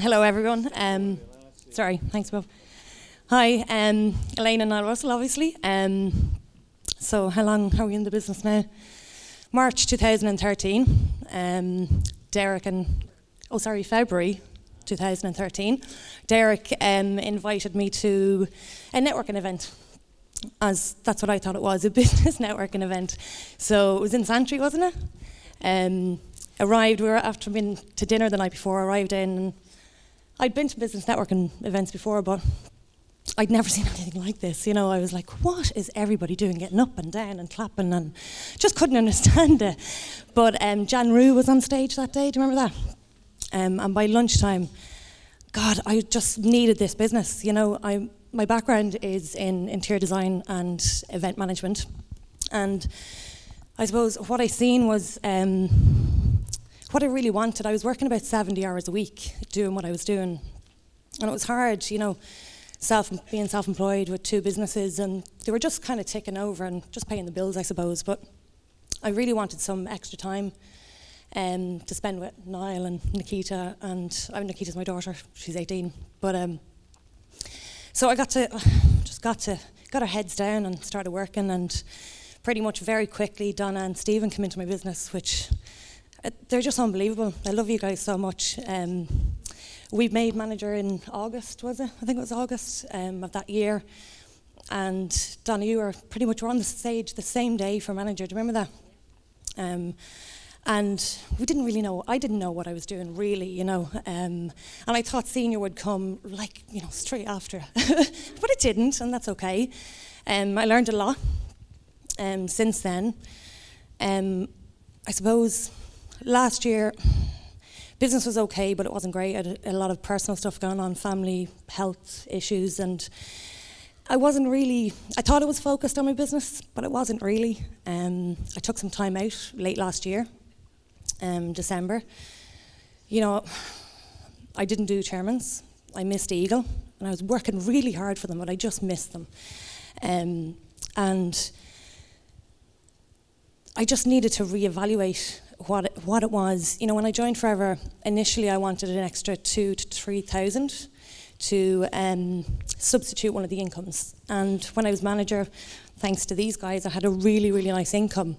Hello, everyone. Sorry, thanks, Bob. Hi, Elaine and Niall Russell, obviously. So how are we in the business now? March 2013. February 2013. Derek invited me to a networking event, as that's what I thought it was, a business networking event. So it was in Santry, wasn't it? Arrived, we were after being to dinner the night before, arrived in, and I'd been to business networking events before, but I'd never seen anything like this. You know, I was like, what is everybody doing, getting up and down and clapping, and just couldn't understand it. But Jan Rue was on stage that day, do you remember that? And by lunchtime, God, I just needed this business. You know, my background is in interior design and event management, and I suppose what I seen was what I really wanted. I was working about 70 hours a week doing what I was doing, and it was hard, you know, being self-employed with two businesses, and they were just kind of ticking over and just paying the bills, I suppose. But I really wanted some extra time to spend with Niall and Nikita, and Nikita's my daughter, she's 18. But so I got our heads down and started working, and pretty much very quickly Donna and Stephen came into my business, which they're just unbelievable. I love you guys so much. We made manager in August, was it? I think it was August of that year. And Donna, you were on the stage the same day for manager. Do you remember that? And we didn't really know. I didn't know what I was doing, really, you know. And I thought senior would come, like, you know, straight after. But it didn't, and that's okay. I learned a lot since then. I suppose last year, business was okay, but it wasn't great. I had a lot of personal stuff going on, family, health issues, and I thought it was focused on my business, but it wasn't really. I took some time out late last year, December. You know, I didn't do chairmans. I missed Eagle, and I was working really hard for them, but I just missed them. And I just needed to reevaluate what it was. You know, when I joined Forever, initially I wanted an extra 2,000 to 3,000 to substitute one of the incomes. And when I was manager, thanks to these guys, I had a really, really nice income.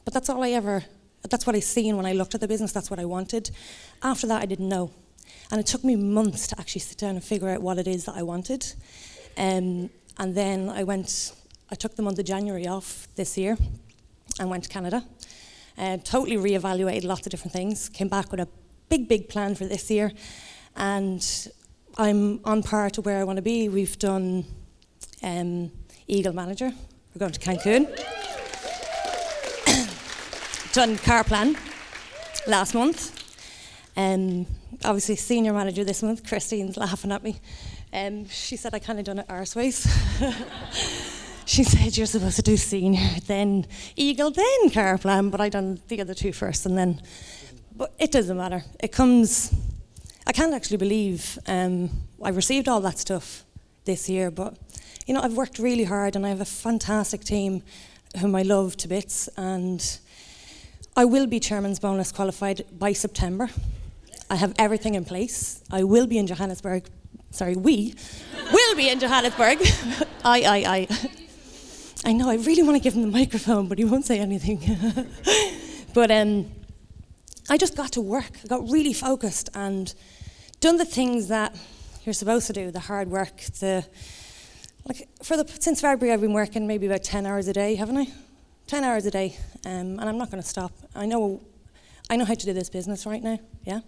But that's what I seen when I looked at the business, that's what I wanted. After that, I didn't know. And it took me months to actually sit down and figure out what it is that I wanted. And then I took the month of January off this year and went to Canada. Totally reevaluated lots of different things, came back with a big plan for this year, and I'm on par to where I want to be. We've done Eagle Manager, we're going to Cancun. Done car plan last month. Obviously senior manager this month. Christine's laughing at me. She said I kind of done it arseways. She said you're supposed to do senior, then Eagle, then car plan, but I done the other two first, and then. But it doesn't matter. It comes. I can't actually believe I received all that stuff this year, but you know, I've worked really hard, and I have a fantastic team whom I love to bits, and I will be chairman's bonus qualified by September. I have everything in place. I will be in Johannesburg. Sorry, we will be in Johannesburg. I know, I really want to give him the microphone, but he won't say anything. But I just got to work. I got really focused and done the things that you're supposed to do, the hard work. Since February, I've been working maybe about 10 hours a day, haven't I? 10 hours a day, and I'm not going to stop. I know how to do this business right now, yeah?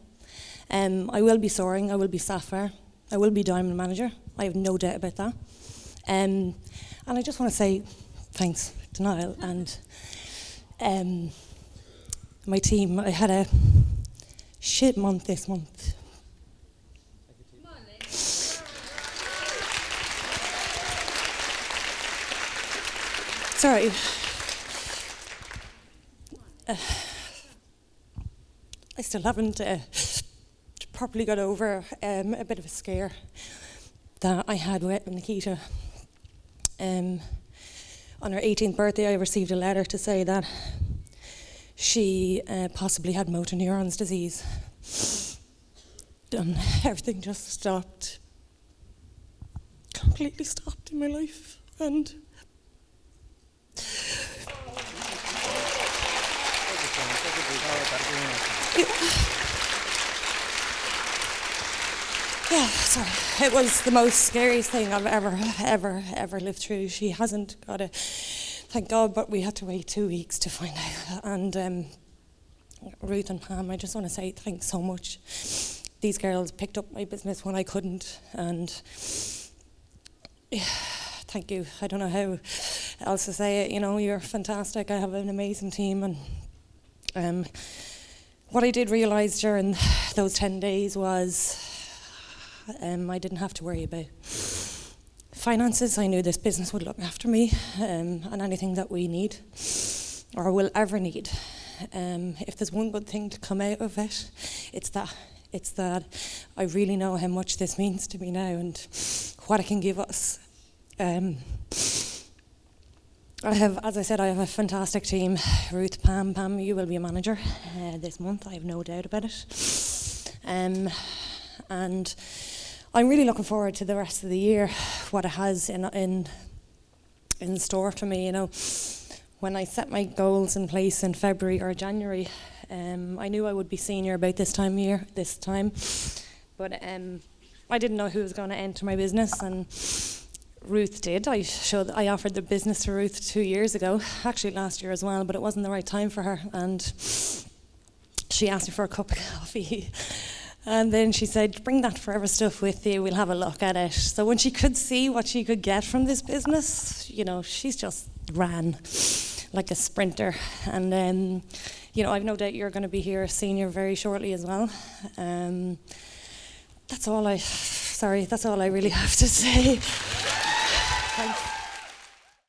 I will be soaring, I will be Sapphire, I will be Diamond Manager. I have no doubt about that. And I just want to say thanks to Niall and my team. I had a shit month this month. Sorry. I still haven't properly got over a bit of a scare that I had with Nikita. On her 18th birthday, I received a letter to say that she possibly had motor neurons disease. and everything just stopped. Completely stopped in my life, and yeah, sorry. It was the most scariest thing I've ever lived through. She hasn't got a, thank God, but we had to wait 2 weeks to find out. And Ruth and Pam, I just want to say thanks so much. These girls picked up my business when I couldn't, and yeah, thank you. I don't know how else to say it. You know, you're fantastic. I have an amazing team, and what I did realise during those 10 days was I didn't have to worry about finances. I knew this business would look after me and anything that we need or will ever need. If there's one good thing to come out of it, it's that I really know how much this means to me now and what it can give us. I have, as I said, I have a fantastic team. Ruth, Pam, you will be a manager this month. I have no doubt about it. And I'm really looking forward to the rest of the year, what it has in store for me. You know, when I set my goals in place in February or January, I knew I would be senior about this time, but I didn't know who was going to enter my business, and Ruth did. I offered the business to Ruth 2 years ago, actually last year as well, but it wasn't the right time for her, and she asked me for a cup of coffee. And then she said, bring that forever stuff with you, we'll have a look at it. So when she could see what she could get from this business, you know, she's just ran like a sprinter. And, you know, I've no doubt you're going to be here senior very shortly as well. That's all I really have to say. Thanks.